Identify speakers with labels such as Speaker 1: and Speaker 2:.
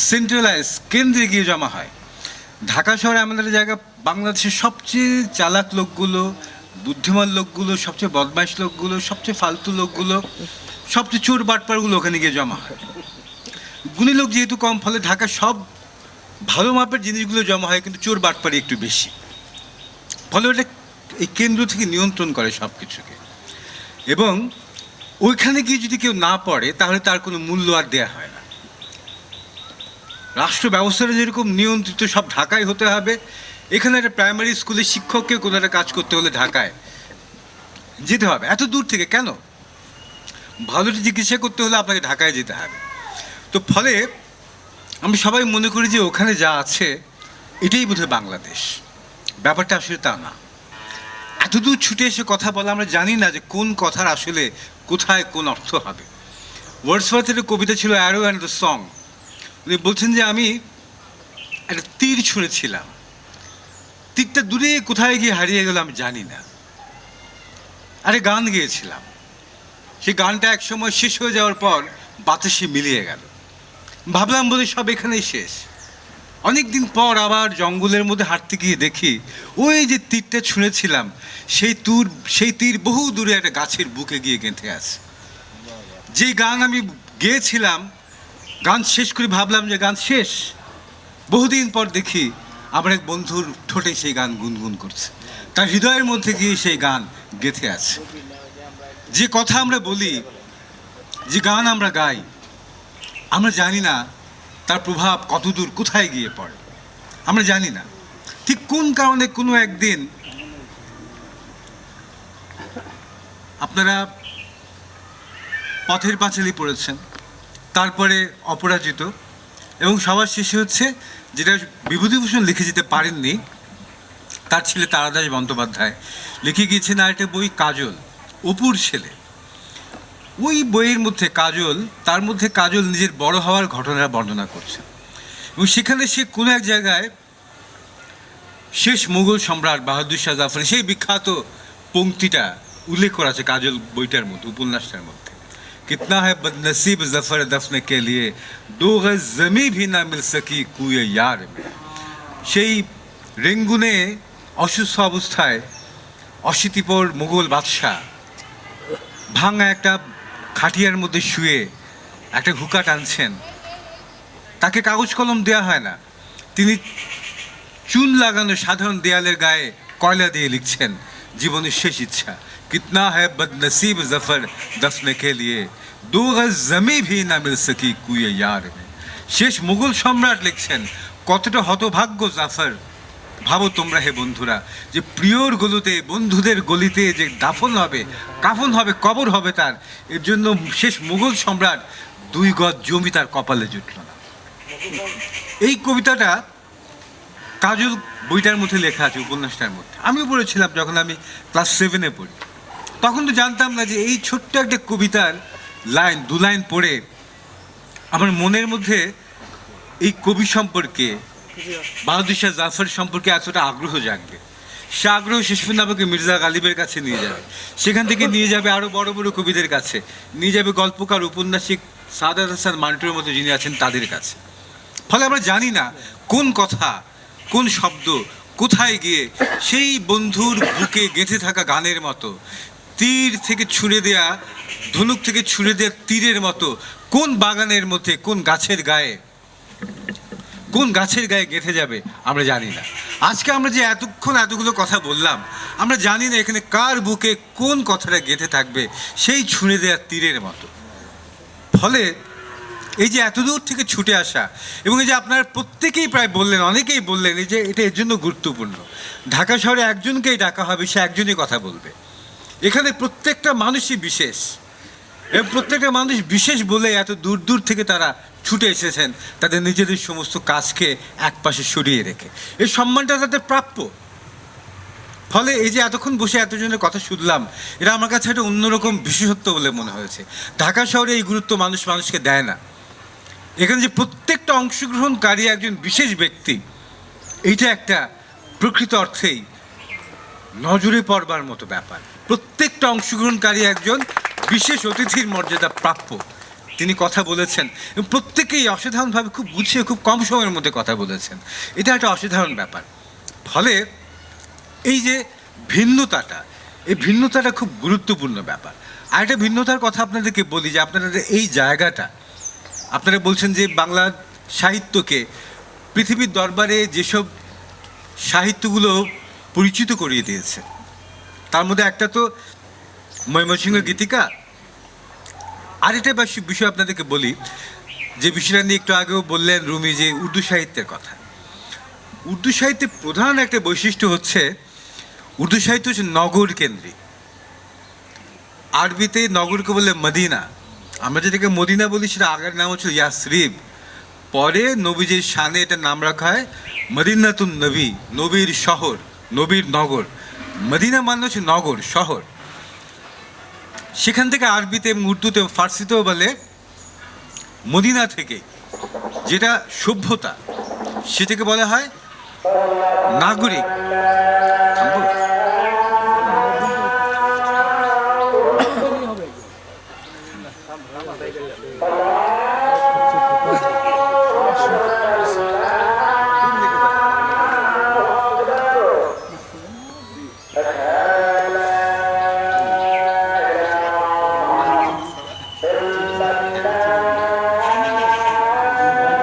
Speaker 1: Centralise কেন্দ্রে গিয়ে জমা হয়। ঢাকা শহরে আমাদের জায়গা, বাংলাদেশের সবচেয়ে চালাক লোকগুলো, বুদ্ধিমান লোকগুলো, সবচেয়ে বদমাইশ লোকগুলো, সবচেয়ে ফালতু লোকগুলো, সবচেয়ে চোর বাটপারগুলো ওখানে গিয়ে জমা হয়। গুণী লোক যেহেতু কম, ফলে ঢাকা সব ভালো মাপের জিনিসগুলো জমা হয়, কিন্তু চোর বাটপারি একটু বেশি। ফলে ওটা এই কেন্দ্র থেকে নিয়ন্ত্রণ করে সব কিছুকে। এবং ওইখানে গিয়ে যদি কেউ না পড়ে, তাহলে তার কোনো মূল্য আর দেওয়া হয় না। রাষ্ট্র ব্যবস্থাটা যেরকম নিয়ন্ত্রিত, সব ঢাকায় হতে হবে। এখানে একটা প্রাইমারি স্কুলের শিক্ষককে কোনো একটা কাজ করতে হলে ঢাকায় যেতে হবে। এত দূর থেকে কেন? ভালো চিকিৎসা করতে হলে আপনাকে ঢাকায় যেতে হবে। তো ফলে আমি সবাই মনে করি যে ওখানে যা আছে এটাই বোধহয় বাংলাদেশ। ব্যাপারটা আসলে তা না। এত দূর ছুটে এসে কথা বলা, আমরা জানি না যে কোন কথার আসলে কোথায় কোন অর্থ হবে। ওয়ার্ডসওয়ার্থের কবিতা ছিল অ্যারো অ্যান্ড দ্য সং। উনি বলছেন যে আমি একটা তীর ছুঁড়েছিলাম, তীরটা দূরে কোথায় গিয়ে হারিয়ে গেল আমি জানি না। আরে গান গেয়েছিলাম, সেই গানটা একসময় শেষ হয়ে যাওয়ার পর বাতাসে মিলিয়ে গেল। ভাবলাম বলে সব এখানেই শেষ। অনেক দিন পর আবার জঙ্গলের মধ্যে হাঁটতে গিয়ে দেখি ওই যে তীরটা ছুঁড়েছিলাম, সেই তীর বহু দূরে একটা গাছের বুকে গিয়ে গেঁথে আছে। যে গান আমি গেয়েছিলাম, গান শেষ করে ভাবলাম যে গান শেষ। বহুদিন পর দেখি আমার এক বন্ধুর ঠোঁটে সেই গান গুনগুন করছে, তার হৃদয়ের মধ্যে গিয়ে সেই গান গেঁথে আছে। যে কথা আমরা বলি, যে গান আমরা গাই, আমরা জানি না তার প্রভাব কতদূর কোথায় গিয়ে পড়ে। আমরা জানি না ঠিক কোন কারণে কোনো একদিন আপনারা পথের পাঁচালী পড়েছেন, তারপরে অপরাজিত, এবং সবার শেষে হচ্ছে যেটা বিভূতিভূষণ লিখে যেতে পারেননি, তার ছেলে তারাদাস বন্দ্যোপাধ্যায় লিখে গিয়েছেন আরেকটা বই, কাজল, অপুর ছেলে। ওই বইয়ের মধ্যে কাজল, তার মধ্যে কাজল নিজের বড় হওয়ার ঘটনা বর্ণনা করছে, এবং সেখানে সে কোনো এক জায়গায় শেষ মুঘল সম্রাট বাহাদুর শাহ জাফরের সেই বিখ্যাত পংক্তিটা উল্লেখ করা আছে কাজল বইটার মধ্যে, উপন্যাসটার মধ্যে। কিতনা है बदनसीब जफर दफने के लिए दो गज जमी भी ना मिल सकी कुए यार में। সেই রেঙ্গুনে অসুস্থ অবস্থায় অশীতিপর মুঘল বাদশাহ ভাঙা একটা খাটিয়ার মধ্যে শুয়ে একটা হুকা টানছেন। তাকে কাগজ কলম দেওয়া হয় না, তিনি চুন লাগানো সাধারণ দেয়ালের গায়ে কয়লা দিয়ে লিখছেন জীবনের শেষ ইচ্ছা, কিতনা হ্যায় বদনসিব জফর দফনে কে লিয়ে দো গজ জমি ভি না মিল সকি কুয়ে ইয়ার মে। শেষ মুঘল সম্রাট লিখছেন, কতটা হতভাগ্য জাফর। ভাবো তোমরা হে বন্ধুরা, যে প্রিয়র গলিতে, বন্ধুদের গলিতে যে দাফন হবে, কাফন হবে, কবর হবে তার, এর জন্য শেষ মুঘল সম্রাট 2 গজ জমি তার কপালে জুটল না। এই কবিতাটা কাজল বইটার মধ্যে লেখা আছে, উপন্যাসটার মধ্যে। আমিও পড়েছিলাম যখন আমি ক্লাস 7-এ পড়ি। তখন তো জানতাম না যে এই ছোট্ট একটা কবিতার লাইন, 2 লাইন পড়ে আমার মনের মধ্যে এই কবি সম্পর্কে, বাহাদুর শাহ জাফর সম্পর্কে এতটা আগ্রহ জাগবে। সে আগ্রহ শেষ পর্যন্ত আমাকে মির্জা গালিবের কাছে নিয়ে যাবে, সেখান থেকে নিয়ে যাবে আরও বড় বড় কবিদের কাছে, নিয়ে যাবে গল্পকার, উপন্যাসিক সাদাত হাসান মান্টুর মতো যিনি আছেন তাদের কাছে। ফলে আমরা জানি না কোন কথা, কোন শব্দ কোথায় গিয়ে সেই বন্ধুর বুকে গেঁথে থাকা গানের মতো, তীর থেকে ছুঁড়ে দেয়া, ধনুক থেকে ছুঁড়ে দেওয়া তীরের মতো কোন বাগানের মধ্যে, কোন গাছের গায়ে গেঁথে যাবে আমরা জানি না। আজকে আমরা যে এতগুলো কথা বললাম, আমরা জানি না এখানে কার বুকে কোন কথাটা গেঁথে থাকবে সেই ছুঁড়ে দেওয়া তীরের মতো। ফলে এই যে এত দূর থেকে ছুটে আসা, এবং এই যে আপনারা প্রত্যেকেই প্রায় বললেন, অনেকেই বললেন, এই যে এটা এর জন্য গুরুত্বপূর্ণ। ঢাকা শহরে একজনকেই ডাকা হবে, সে একজনই কথা বলবে। এখানে প্রত্যেকটা মানুষই বিশেষ, এবং প্রত্যেকটা মানুষ বিশেষ বলে এত দূর দূর থেকে তারা ছুটে এসেছেন তাদের নিজেদের সমস্ত কাজকে একপাশে সরিয়ে রেখে। এই সম্মানটা তাদের প্রাপ্য। ফলে এই যে এতক্ষণ বসে এতজনের কথা শুনলাম, এটা আমার কাছে একটা অন্যরকম বিশেষত্ব বলে মনে হয়েছে। ঢাকা শহরে এই গুরুত্ব মানুষকে দেয় না। এখানে যে প্রত্যেকটা অংশগ্রহণকারী একজন বিশেষ ব্যক্তি, এইটা একটা প্রকৃত অর্থেই নজরে পড়বার মতো ব্যাপার। প্রত্যেকটা অংশগ্রহণকারী একজন বিশেষ অতিথির মর্যাদা প্রাপ্য। তিনি কথা বলেছেন এবং প্রত্যেকেই অসাধারণভাবে খুব গুছিয়ে খুব কম সময়ের মধ্যে কথা বলেছেন। এটা একটা অসাধারণ ব্যাপার। ফলে এই যে ভিন্নতাটা, এই ভিন্নতাটা খুব গুরুত্বপূর্ণ ব্যাপার। আর একটা ভিন্নতার কথা আপনাদেরকে বলি যে আপনাদের এই জায়গাটা, আপনারা বলছেন যে বাংলা সাহিত্যকে পৃথিবীর দরবারে যেসব সাহিত্যগুলো পরিচিত করিয়ে দিয়েছে, তার মধ্যে একটা তো ময়মনসিংহ গীতিকা। আরেকটা বিষয় আপনাদেরকে বলি, যে বিষয়টা নিয়ে একটু আগেও বললেন রুমি, যে উর্দু সাহিত্যের কথা। উর্দু সাহিত্যের প্রধান একটা বৈশিষ্ট্য হচ্ছে, উর্দু সাহিত্য হচ্ছে নগর কেন্দ্রিক। আরবিতে নগরকে বলে মদিনা, আমরা যেটাকে মদিনা বলি সেটা আগের নাম হচ্ছে ইয়াসরিব, পরে নবীজির শানে এটার নাম রাখা হয় মদিনাতুন নবী, নবীর শহর, নবীর নগর। মদিনা মানে হচ্ছে নগর, শহর। সেখান থেকে আরবিতে এবং উর্দুতে ফার্সিতেও বলে মদিনা থেকে যেটা সভ্যতা, সেটাকে বলা হয় নাগরিক।